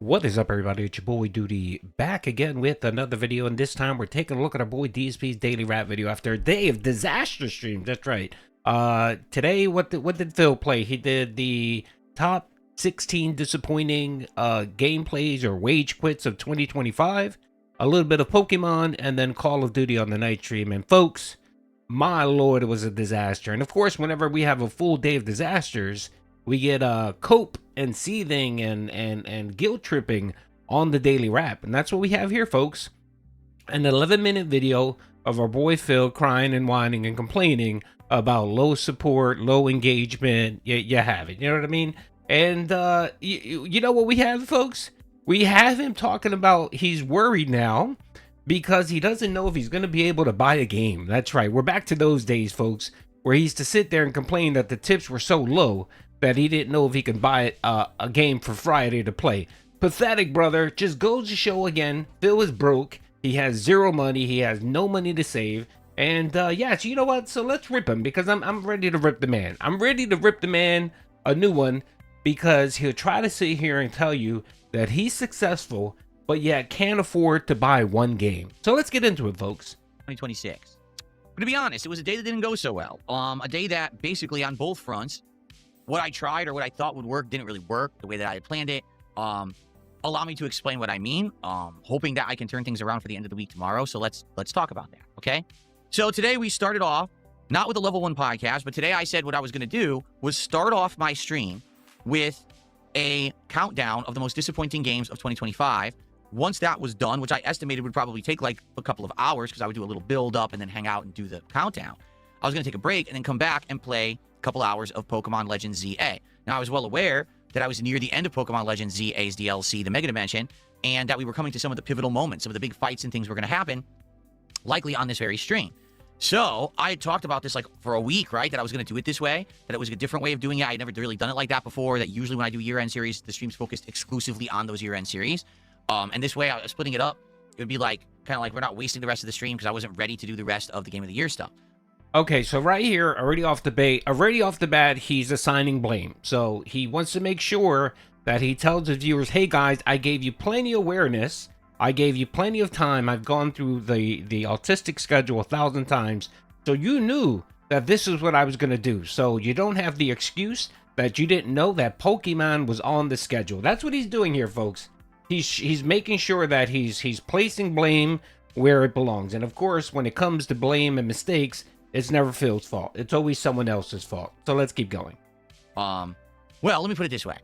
What is up, everybody? It's your boy Doody back again with another video, and this time we're taking a look at our boy DSP's daily rap video after a day of disaster streams. That's right. Today, what did Phil play? He did the top 16 disappointing gameplays or wage quits of 2025, a little bit of Pokemon, and then Call of Duty on the night stream. And folks, my lord, it was a disaster. And of course, whenever we have a full day of disasters, we get cope and seething and guilt tripping on the daily rap, and that's what we have here, folks. An 11-minute video of our boy Phil crying and whining and complaining about low support, low engagement. You have it, you know what I mean? And you know what we have, folks? We have him talking about he's worried now because he doesn't know if he's going to be able to buy a game. That's right, we're back to those days, folks, where he used to sit there and complain that the tips were so low that he didn't know if he could buy a game for Friday to play. Pathetic, brother. Just goes to show again, Phil is broke. He has zero money. He has no money to save. And yeah, so you know what? So let's rip him, because I'm ready to rip the man. I'm ready to rip the man a new one, because he'll try to sit here and tell you that he's successful, but yet can't afford to buy one game. So let's get into it, folks. 2026. But to be honest, it was a day that didn't go so well. A day that basically on both fronts, what I tried or what I thought would work didn't really work the way that I had planned it. Allow me to explain what I mean, hoping that I can turn things around for the end of the week tomorrow. So let's talk about that, okay? So today we started off, not with the Level 1 podcast, but today I said what I was going to do was start off my stream with a countdown of the most disappointing games of 2025. Once that was done, which I estimated would probably take like a couple of hours because I would do a little build up and then hang out and do the countdown, I was going to take a break and then come back and play couple hours of Pokemon Legends ZA. Now, I was well aware that I was near the end of Pokemon Legends ZA's DLC, the Mega Dimension, and that we were coming to some of the pivotal moments, some of the big fights and things were going to happen, likely on this very stream. So I had talked about this like for a week, right? That I was going to do it this way, that it was a different way of doing it. I had never really done it like that before, that usually when I do year-end series, the stream's focused exclusively on those year-end series. And this way, I was splitting it up. It would be like, kind of like we're not wasting the rest of the stream because I wasn't ready to do the rest of the Game of the Year stuff. Okay, so right here, already off the bat, he's assigning blame. So he wants to make sure that he tells his viewers, hey guys, I gave you plenty of awareness. I gave you plenty of time. I've gone through the autistic schedule 1,000 times. So you knew that this is what I was going to do. So you don't have the excuse that you didn't know that Pokemon was on the schedule. That's what he's doing here, folks. He's making sure that he's placing blame where it belongs. And of course, when it comes to blame and mistakes, it's never Phil's fault. It's always someone else's fault. So let's keep going. Well, let me put it this way.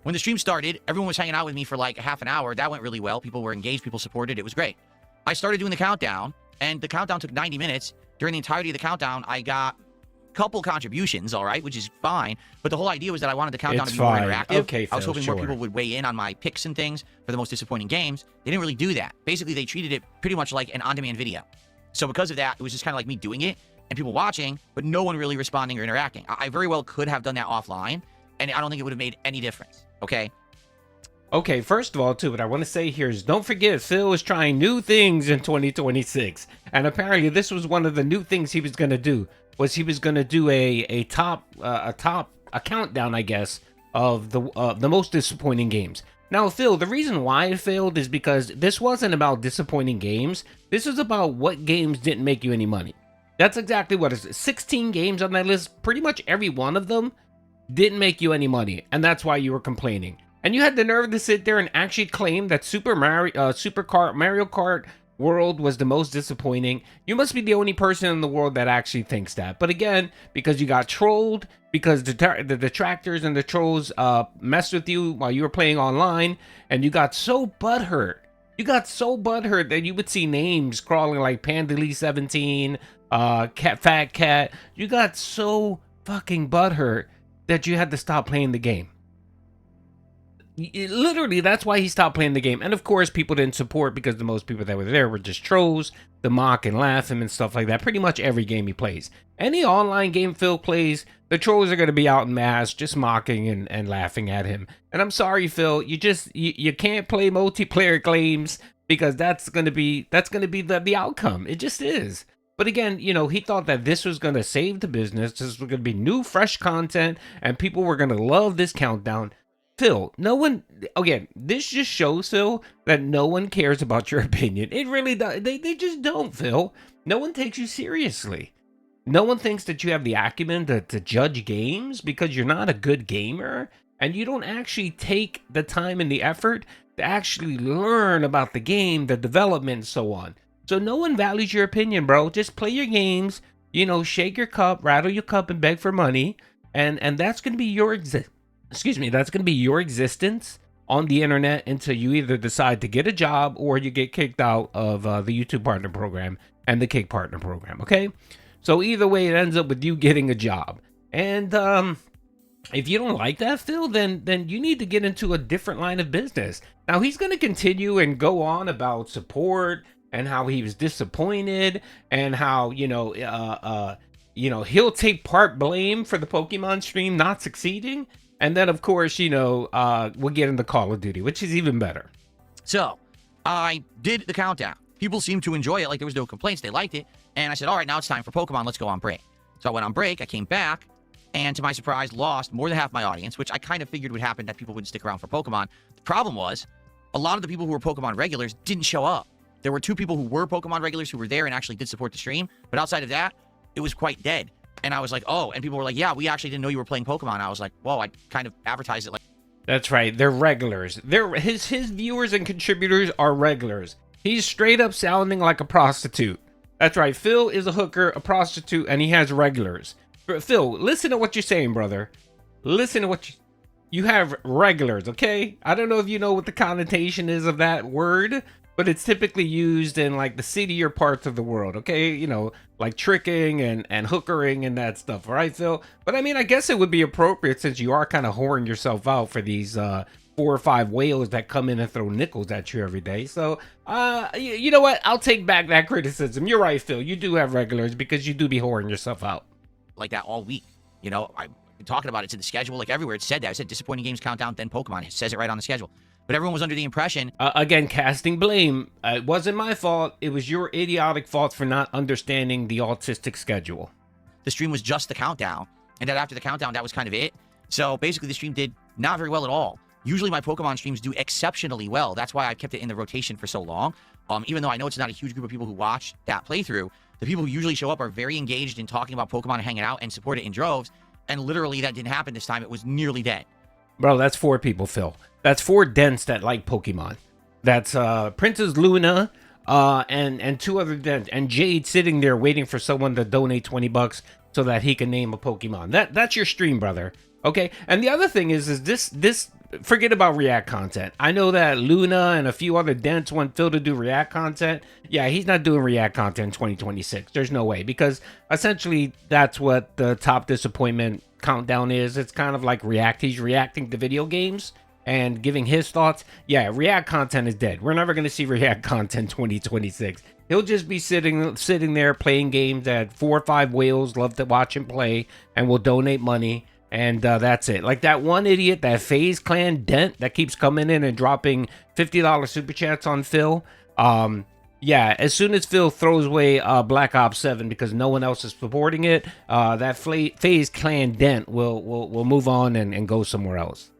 When the stream started, everyone was hanging out with me for like half an hour. That went really well. People were engaged. People supported. It was great. I started doing the countdown, and the countdown took 90 minutes. During the entirety of the countdown, I got a couple contributions, all right, which is fine. But the whole idea was that I wanted the countdown to be more interactive. Okay, Phil, I was hoping sure. more people would weigh in on my picks and things for the most disappointing games. They didn't really do that. Basically, they treated it pretty much like an on-demand video. So because of that, it was just kind of like me doing it and people watching, but no one really responding or interacting. I very well could have done that offline, and I don't think it would have made any difference, okay? Okay, first of all, too, what I want to say here is don't forget Phil is trying new things in 2026. And apparently this was one of the new things he was going to do, was he was going to do a countdown, I guess, of the most disappointing games. Now, Phil, the reason why it failed is because this wasn't about disappointing games. This is about what games didn't make you any money. That's exactly what it is. 16 games on that list, pretty much every one of them didn't make you any money, and that's why you were complaining. And you had the nerve to sit there and actually claim that Mario Kart World was the most disappointing. You must be the only person in the world that actually thinks that. But again, because you got trolled, because the detractors and the trolls messed with you while you were playing online, and you got so butthurt. You got so butthurt that you would see names crawling like Pandali17, Fat Cat. You got so fucking butthurt that you had to stop playing the game. Literally, that's why he stopped playing the game. And of course, people didn't support because the most people that were there were just trolls to mock and laugh him and stuff like that. Pretty much every game he plays. Any online game Phil plays, the trolls are going to be out in mass just mocking and laughing at him. And I'm sorry, Phil, you can't play multiplayer games because that's going to be the outcome. It just is. But again, you know, he thought that this was going to save the business. This was going to be new, fresh content, and people were going to love this countdown. Phil, no one, again, this just shows, Phil, that no one cares about your opinion. It really does. They just don't, Phil. No one takes you seriously. No one thinks that you have the acumen to judge games because you're not a good gamer and you don't actually take the time and the effort to actually learn about the game, the development, and so on. So no one values your opinion, bro. Just play your games, you know, shake your cup, rattle your cup, and beg for money, and that's gonna be your that's gonna be your existence on the internet until you either decide to get a job or you get kicked out of the YouTube Partner Program and the Kick Partner Program. Okay, so either way, it ends up with you getting a job, and if you don't like that, Phil, then you need to get into a different line of business. Now he's going to continue and go on about support and how he was disappointed and how he'll take part blame for the Pokemon stream not succeeding, and then of course we'll get into Call of Duty, which is even better. So I did the countdown. People seemed to enjoy it. Like, there was no complaints. They liked it. And I said, all right, now it's time for Pokemon. Let's go on break. So I went on break. I came back. And to my surprise, lost more than half my audience, which I kind of figured would happen, that people wouldn't stick around for Pokemon. The problem was, a lot of the people who were Pokemon regulars didn't show up. There were 2 people who were Pokemon regulars who were there and actually did support the stream. But outside of that, it was quite dead. And I was like, oh, and people were like, yeah, we actually didn't know you were playing Pokemon. I was like, whoa, I kind of advertised it like. That's right. They're regulars. His viewers and contributors are regulars. He's straight up sounding like a prostitute. That's right. Phil is a hooker, a prostitute, and he has regulars. Phil, listen to what you're saying, brother. Listen to what you have regulars, okay? I don't know if you know what the connotation is of that word, but it's typically used in like the seedier parts of the world, okay? You know, like tricking and hookering and that stuff, all right, Phil? But I mean, I guess it would be appropriate since you are kind of whoring yourself out for these 4 or 5 whales that come in and throw nickels at you every day. So, you know what? I'll take back that criticism. You're right, Phil. You do have regulars because you do be whoring yourself out. Like that all week. You know, I've been talking about it. It's in the schedule. Like everywhere it said that. I said disappointing games countdown, then Pokemon. It says it right on the schedule. But everyone was under the impression. Again, casting blame. It wasn't my fault. It was your idiotic fault for not understanding the autistic schedule. The stream was just the countdown. And then after the countdown, that was kind of it. So basically, the stream did not very well at all. Usually my Pokemon streams do exceptionally well. That's why I kept it in the rotation for so long. Even though I know it's not a huge group of people who watch that playthrough, the people who usually show up are very engaged in talking about Pokemon and hanging out and support it in droves. And literally that didn't happen this time. It was nearly dead. Bro, that's 4 people, Phil. That's 4 Dents that like Pokemon. That's Princess Luna and 2 other Dents. And Jade sitting there waiting for someone to donate $20 so that he can name a Pokemon. That's your stream, brother. Okay? And the other thing is this forget about React content. I know that Luna and a few other Dents want Phil to do React content. Yeah, he's not doing React content in 2026. There's no way, because essentially that's what the top disappointment countdown is. It's kind of like React. He's reacting to video games and giving his thoughts. Yeah, React content is dead. We're never going to see React content 2026. He'll just be sitting there playing games that 4 or 5 whales love to watch him play and will donate money. And that's it. Like that one idiot, that FaZe Clan Dent that keeps coming in and dropping $50 super chats on Phil. Yeah, as soon as Phil throws away Black Ops 7 because no one else is supporting it, that FaZe Clan Dent will move on and go somewhere else.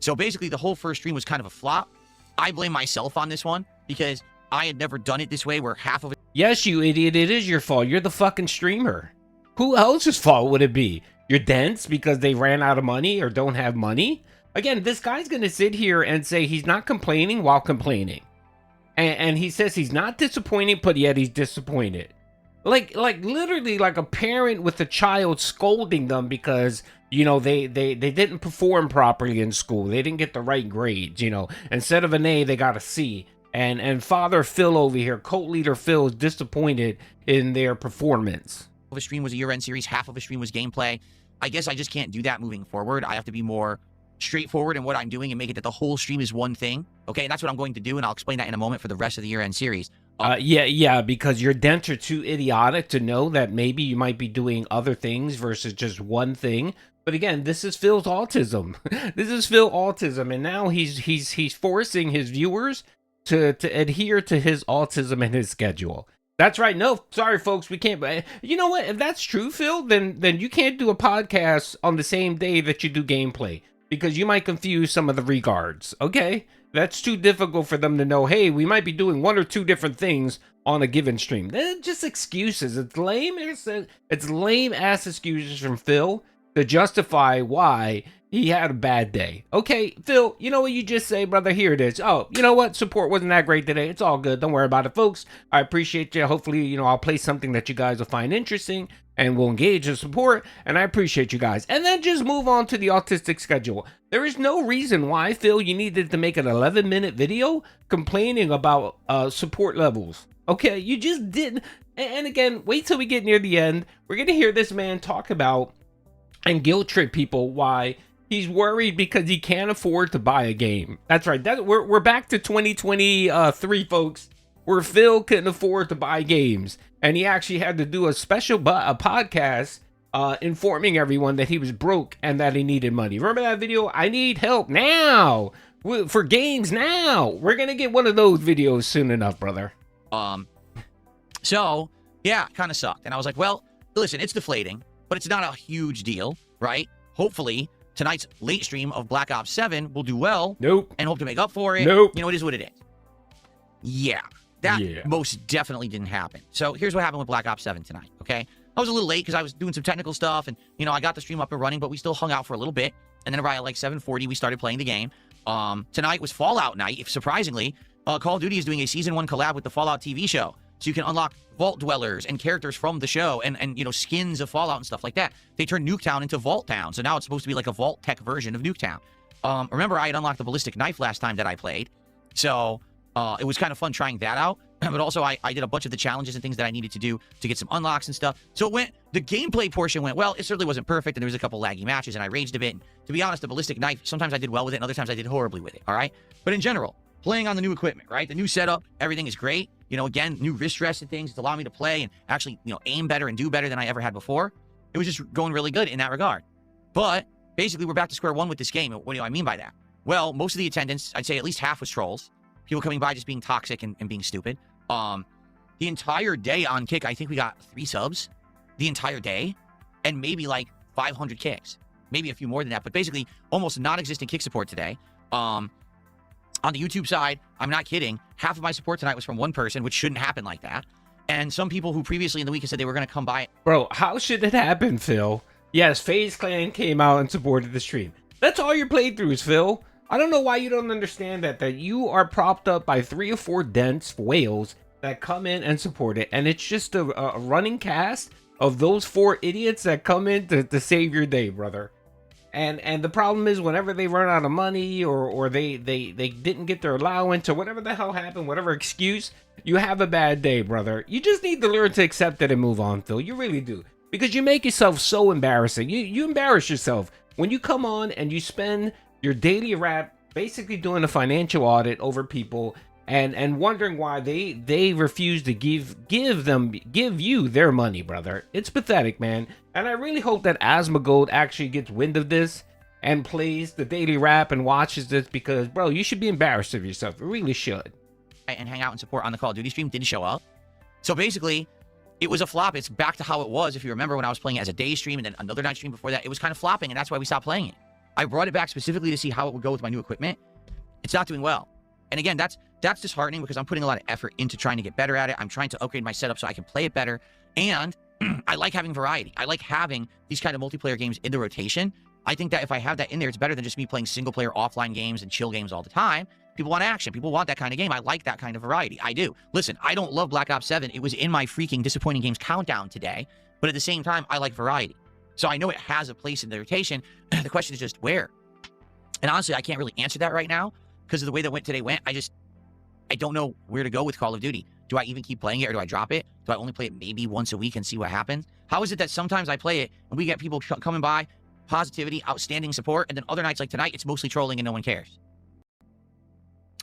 So basically, the whole first stream was kind of a flop. I blame myself on this one because I had never done it this way where half of it... Yes, you idiot. It is your fault. You're the fucking streamer. Who else's fault would it be? Your Dents because they ran out of money or don't have money? Again, this guy's going to sit here and say he's not complaining while complaining. And he says he's not disappointed, but yet he's disappointed. Like literally like a parent with a child scolding them because, you know, they didn't perform properly in school. They didn't get the right grades, you know. Instead of an A, they got a C. And Father Phil over here, cult leader Phil, is disappointed in their performance. Half of a stream was a year-end series, half of a stream was gameplay. I guess I just can't do that moving forward. I have to be more straightforward in what I'm doing and make it that the whole stream is one thing. Okay, and that's what I'm going to do, and I'll explain that in a moment for the rest of the year-end series. Yeah, because your Dents are too idiotic to know that maybe you might be doing other things versus just one thing. But again, this is Phil's autism. This is Phil autism, and now he's forcing his viewers to adhere to his autism and his schedule. That's right. No, sorry, folks, we can't. You know what? If that's true, Phil, then you can't do a podcast on the same day that you do gameplay. because you might confuse some of the regards. Okay, that's too difficult for them to know. Hey, we might be doing 1 or 2 different things on a given stream. They're just excuses. It's lame. It's lame ass excuses from Phil to justify why he had a bad day. Okay, Phil, you know what you just say, brother? Here it is. Oh, you know what? Support wasn't that great today. It's all good. Don't worry about it, folks. I appreciate you. Hopefully, you know, I'll play something that you guys will find interesting and will engage in support. And I appreciate you guys. And then just move on to the autistic schedule. There is no reason why, Phil, you needed to make an 11-minute video complaining about support levels. Okay, you just didn't. And again, wait till we get near the end. We're going to hear this man talk about and guilt trip people why he's worried because he can't afford to buy a game. That's right. We're back to 2023, folks, where Phil couldn't afford to buy games, and he actually had to do a special a podcast informing everyone that he was broke and that he needed money. Remember that video? I need help now for games now. We're gonna get one of those videos soon enough, brother. So yeah, kind of sucked, and I was like, well, listen, it's deflating, but it's not a huge deal, right? Hopefully tonight's late stream of Black Ops 7 will do well. Nope. And hope to make up for it. Nope. You know, it is what it is. Yeah. That most definitely didn't happen. So here's what happened with Black Ops 7 tonight, okay? I was a little late because I was doing some technical stuff, and, you know, I got the stream up and running, but we still hung out for a little bit. And then around like 7:40, we started playing the game. Tonight was Fallout night. If surprisingly, Call of Duty is doing a Season 1 collab with the Fallout TV show. So you can unlock Vault Dwellers and characters from the show and you know, skins of Fallout and stuff like that. They turned Nuketown into Vault Town. So now it's supposed to be like a Vault Tech version of Nuketown. Remember, I had unlocked the ballistic knife last time that I played. So it was kind of fun trying that out. But also, I did a bunch of the challenges and things that I needed to do to get some unlocks and stuff. So the gameplay portion went well. It certainly wasn't perfect, and there was a couple laggy matches, and I raged a bit. And to be honest, the ballistic knife, sometimes I did well with it, and other times I did horribly with it, all right? But in general, playing on the new equipment, right? The new setup, everything is great. You know, again, new wrist rests and things. It's allowing me to play and actually, you know, aim better and do better than I ever had before. It was just going really good in that regard. But basically, we're back to square one with this game. What do I mean by that? Well, most of the attendance, I'd say at least half was trolls. People coming by just being toxic and being stupid. The entire day on Kick, I think we got 3 subs the entire day and maybe like 500 kicks. Maybe a few more than that, but basically almost non-existent kick support today. On the YouTube side, I'm not kidding, half of my support tonight was from one person, which shouldn't happen like that. And some people who previously in the week said they were going to come by. Bro, how should it happen, Phil? Yes, FaZe Clan came out and supported the stream. That's all your playthroughs, Phil. I don't know why you don't understand that you are propped up by 3 or 4 dense whales that come in and support it, and it's just a running cast of those 4 idiots that come in to save your day, brother. And the problem is, whenever they run out of money or they didn't get their allowance or whatever the hell happened, whatever excuse, you have a bad day, brother. You just need to learn to accept it and move on, Phil. You really do, because you make yourself so embarrassing. You embarrass yourself when you come on and you spend your daily rap basically doing a financial audit over people and wondering why they refuse to give you their money, brother. It's pathetic, man. And I really hope that Asmongold actually gets wind of this and plays the daily rap and watches this, because, bro, you should be embarrassed of yourself. You really should. And hang out and support on the Call of Duty stream, didn't show up. So basically, it was a flop. It's back to how it was. If you remember, when I was playing it as a day stream and then another night stream before that, it was kind of flopping, and that's why we stopped playing it. I brought it back specifically to see how it would go with my new equipment. It's not doing well. And again, that's disheartening, because I'm putting a lot of effort into trying to get better at it. I'm trying to upgrade my setup so I can play it better. And I like having variety. I like having these kind of multiplayer games in the rotation. I think that if I have that in there, it's better than just me playing single player offline games and chill games all the time. People want action. People want that kind of game. I like that kind of variety. I do. Listen, I don't love Black Ops 7. It was in my freaking disappointing games countdown today. But at the same time, I like variety. So I know it has a place in the rotation. The question is just where. And honestly, I can't really answer that right now because of the way that today went. I don't know where to go with Call of Duty. Do I even keep playing it, or do I drop it? Do I only play it maybe once a week and see what happens? How is it that sometimes I play it and we get people coming by, positivity, outstanding support, and then other nights like tonight, it's mostly trolling and no one cares?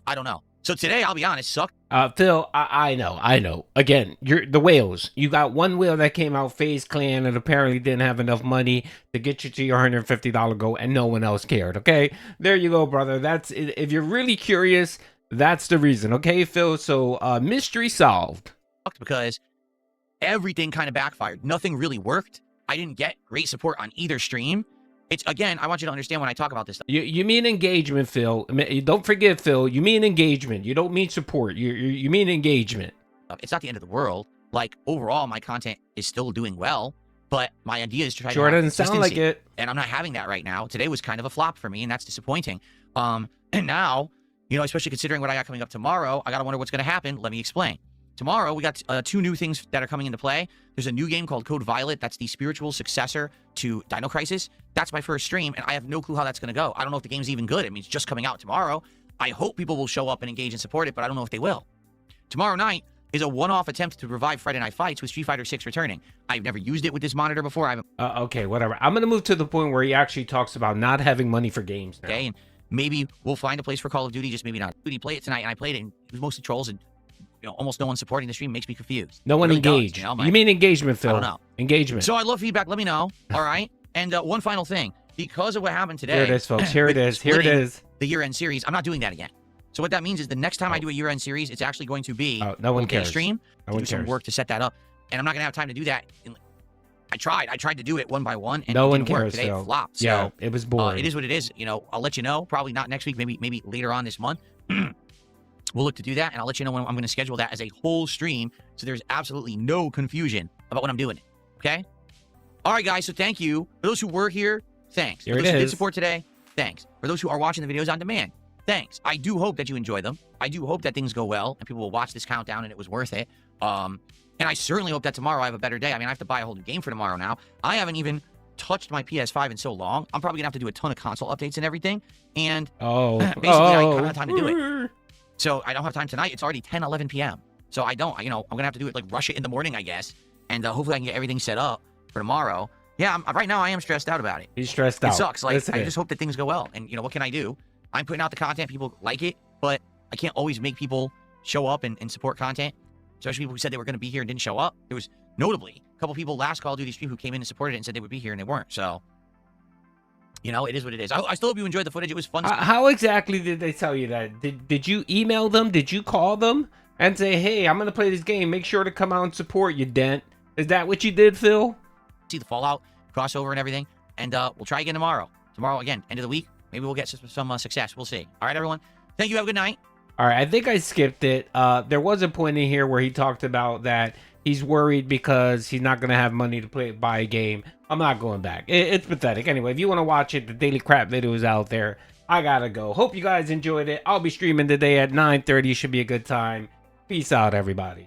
I don't know. So today, I'll be honest, sucked. Phil, I know. Again, you're the whales. You got one whale that came out, FaZe Clan, and apparently didn't have enough money to get you to your $150 goal, and no one else cared, okay? There you go, brother. That's it. If you're really curious, that's the reason, okay, Phil? So, mystery solved. Because everything kind of backfired. Nothing really worked. I didn't get great support on either stream. It's, again, I want you to understand when I talk about this stuff. You mean engagement, Phil. Don't forget, Phil. You mean engagement. You don't mean support. You mean engagement. It's not the end of the world. Like, overall, my content is still doing well, but my idea is to try to Sure have doesn't sound like consistency, it. and I'm not having that right now. Today was kind of a flop for me, and that's disappointing. And now, you know, especially considering what I got coming up tomorrow, I gotta wonder what's gonna happen. Let me explain. Tomorrow, we got 2 new things that are coming into play. There's a new game called Code Violet. That's the spiritual successor to Dino Crisis. That's my first stream, and I have no clue how that's going to go. I don't know if the game's even good. I mean, it's just coming out tomorrow. I hope people will show up and engage and support it, but I don't know if they will. Tomorrow night is a one-off attempt to revive Friday Night Fights with Street Fighter 6 returning. I've never used it with this monitor before. Okay, whatever. I'm going to move to the point where he actually talks about not having money for games now. Okay, and maybe we'll find a place for Call of Duty, just maybe not. Duty, play it tonight, and I played it, and it was mostly trolls, and almost no one supporting the stream makes me confused. No one really engaged. Does, you mean engagement, Phil? I don't know. Engagement. So I love feedback. Let me know. All right. And one final thing. Because of what happened today. Here it is, folks. Here it is. Here it is. The year-end series. I'm not doing that again. So what that means is the next time I do a year-end series, it's actually going to be no one cares. Stream. No one do some cares. work to set that up. And I'm not going to have time to do that. I tried to do it one by one. And no it one didn't work. cares, Today Phil. it flopped. Yeah, so, it was boring. It is what it is. You know, I'll let you know. Probably not next week. Maybe later on this month. We'll look to do that, and I'll let you know when I'm going to schedule that as a whole stream, so there's absolutely no confusion about when I'm doing it, okay? All right, guys, so thank you. For those who were here, thanks. Here For it those who did is. support today, thanks. For those who are watching the videos on demand, thanks. I do hope that you enjoy them. I do hope that things go well, and people will watch this countdown, and it was worth it. And I certainly hope that tomorrow I have a better day. I mean, I have to buy a whole new game for tomorrow now. I haven't even touched my PS5 in so long. I'm probably going to have to do a ton of console updates and everything, and basically I don't have time to do it. So I don't have time tonight. It's already 10, 11 p.m. So I don't, I'm going to have to do it, like, rush it in the morning, I guess. And hopefully I can get everything set up for tomorrow. Yeah, right now I am stressed out about it. He's stressed out. It sucks. Like, Listen I just hope that things go well. And, what can I do? I'm putting out the content. People like it, but I can't always make people show up and support content. Especially people who said they were going to be here and didn't show up. There was, notably, a couple people last Call of Duty stream who came in and supported it and said they would be here and they weren't. So, it is what it is. I still hope you enjoyed the footage. It was fun. How exactly did they tell you that? Did you email them? Did you call them and say, hey, I'm going to play this game. Make sure to come out and support you, Dent. Is that what you did, Phil? See the Fallout crossover and everything. And we'll try again tomorrow. Tomorrow, again, end of the week. Maybe we'll get some success. We'll see. All right, everyone. Thank you. Have a good night. All right, I think I skipped it. There was a point in here where he talked about that he's worried because he's not going to have money to buy a game. I'm not going back. It's pathetic. Anyway, if you want to watch it, the Daily Crap video is out there. I got to go. Hope you guys enjoyed it. I'll be streaming today at 9:30. Should be a good time. Peace out, everybody.